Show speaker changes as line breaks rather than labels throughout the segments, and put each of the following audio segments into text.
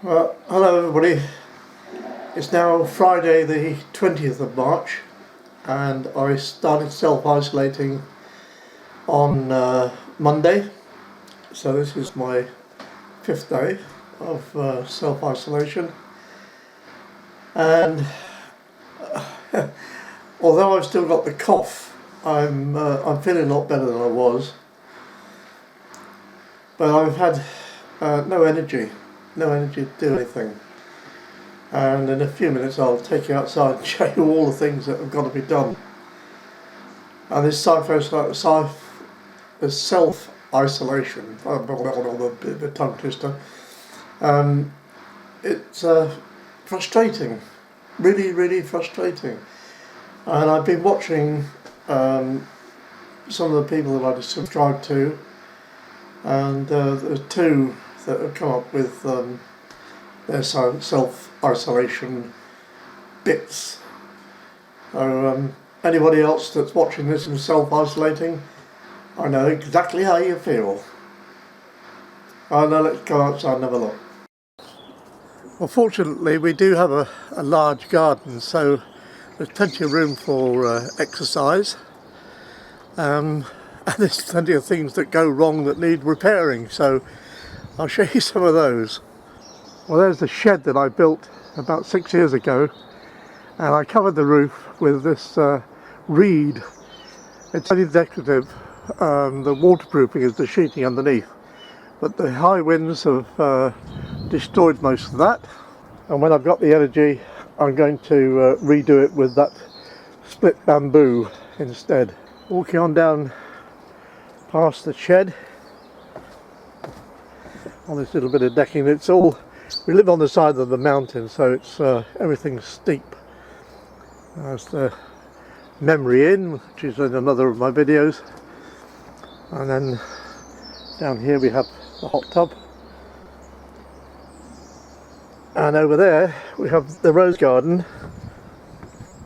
Hello everybody. It's now Friday the 20th of March and I started self-isolating on Monday, so this is my 5th day of self-isolation, and although I've still got the cough, I'm feeling a lot better than I was, but I've had no energy to do anything. And in a few minutes I'll take you outside and show you all the things that have got to be done. And this self-isolation, a bit of a tongue twister, it's frustrating, really frustrating. And I've been watching some of the people that I subscribe to, and there's two that have come up with their self-isolation bits. So anybody else that's watching this and self-isolating, I know exactly how you feel. Now let's go outside and have a look. Well, fortunately we do have a large garden, so there's plenty of room for exercise. And there's plenty of things that go wrong that need repairing, so I'll show you some of those. Well, there's the shed that I built about 6 years ago, and I covered the roof with this reed. It's only decorative. The waterproofing is the sheeting underneath, but the high winds have destroyed most of that, and when I've got the energy I'm going to redo it with that split bamboo instead. Walking on down past the shed on this little bit of decking. We live on the side of the mountain, so it's everything's steep. There's the Memory Inn, which is in another of my videos, and then down here we have the hot tub, and over there we have the rose garden.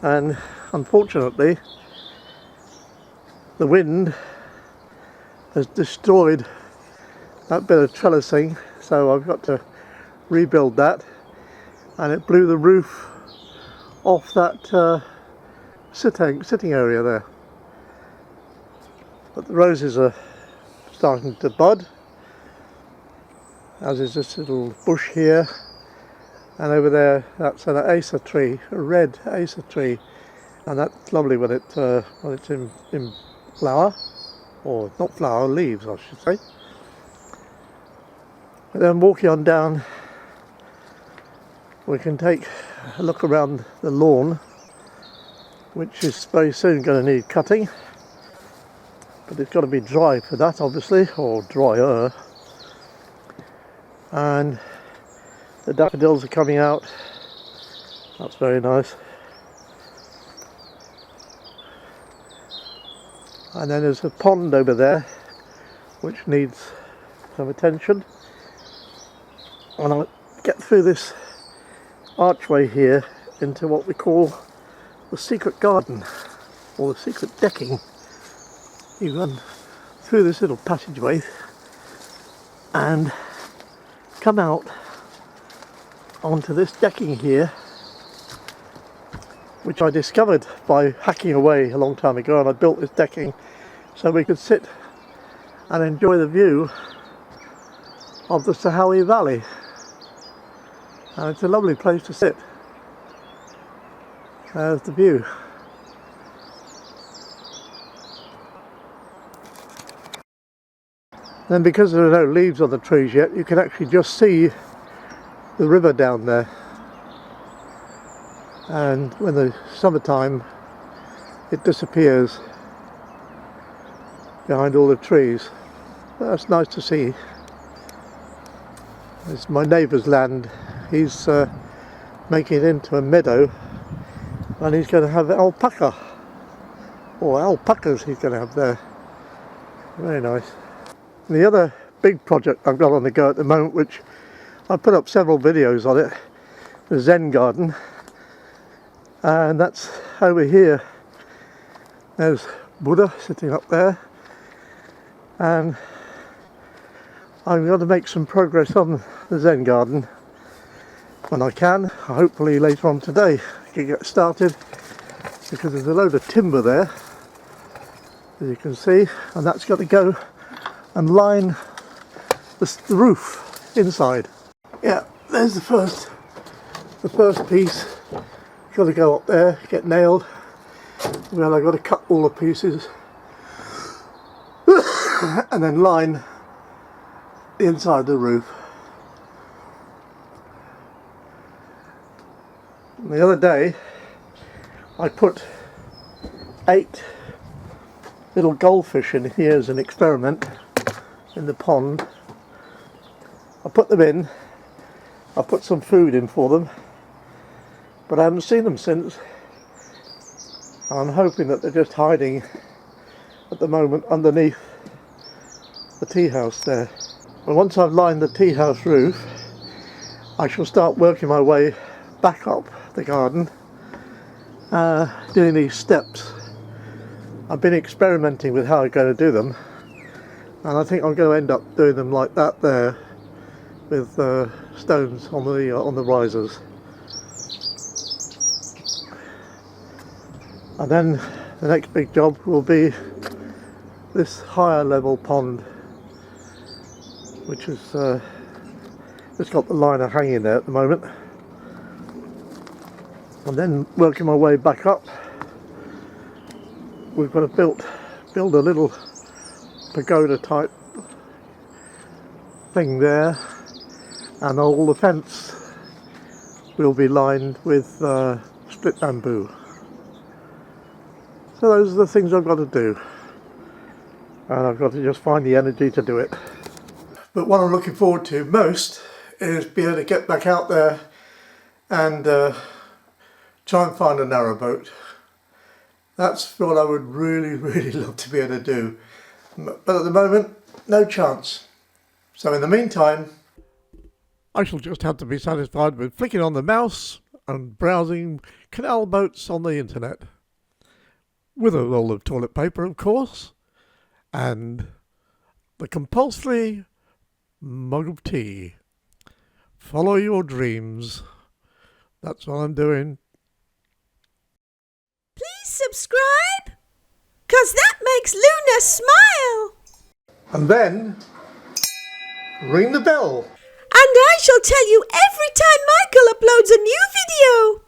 And unfortunately the wind has destroyed that bit of trellising, so I've got to rebuild that, and it blew the roof off that sitting area there. But the roses are starting to bud, as is this little bush here, and over there that's an acer tree, a red acer tree, and that's lovely when it's in flower, or not flower, leaves I should say. And then walking on down, we can take a look around the lawn, which is very soon going to need cutting, but it's got to be dry for that obviously, or drier. And the daffodils are coming out, that's very nice. And then there's a pond over there which needs some attention, and I'll get through this archway here into what we call the secret garden, or the secret decking. You run through this little passageway and come out onto this decking here, which I discovered by hacking away a long time ago, and I built this decking so we could sit and enjoy the view of the Sahawi Valley. And it's a lovely place to sit. There's the view. Then, because there are no leaves on the trees yet, you can actually just see the river down there. And when the summertime, it disappears behind all the trees. That's nice to see. It's my neighbour's land. He's making it into a meadow, and he's going to have alpaca, or alpacas he's going to have there. Very nice. And the other big project I've got on the go at the moment, which I've put up several videos on it, the Zen garden, and that's over here. There's Buddha sitting up there, and I'm going to make some progress on the Zen garden when I can, hopefully later on today, can get started, because there's a load of timber there, as you can see, and that's got to go and line the roof inside. Yeah, there's the first piece. Got to go up there, get nailed. Well, I've got to cut all the pieces and then line the inside of the roof. And the other day I put 8 little goldfish in here as an experiment in the pond. I put them in, I put some food in for them, but I haven't seen them since. I'm hoping that they're just hiding at the moment underneath the tea house there. And once I've lined the tea house roof, I shall start working my way back up the garden, doing these steps. I've been experimenting with how I'm going to do them, and I think I'm going to end up doing them like that there, with stones on the risers. And then the next big job will be this higher level pond, which is just got the liner hanging there at the moment. And then working my way back up, we've got to build a little pagoda type thing there, and all the fence will be lined with split bamboo. So those are the things I've got to do, and I've got to just find the energy to do it. But what I'm looking forward to most is being able to get back out there and try and find a narrowboat. That's what I would really, really love to be able to do. But at the moment, no chance. So in the meantime, I shall just have to be satisfied with flicking on the mouse and browsing canal boats on the internet. With a roll of toilet paper, of course, and the compulsory mug of tea. Follow your dreams. That's what I'm doing.
Please subscribe, 'cause that makes Luna smile.
And then ring the bell.
And I shall tell you every time Michael uploads a new video.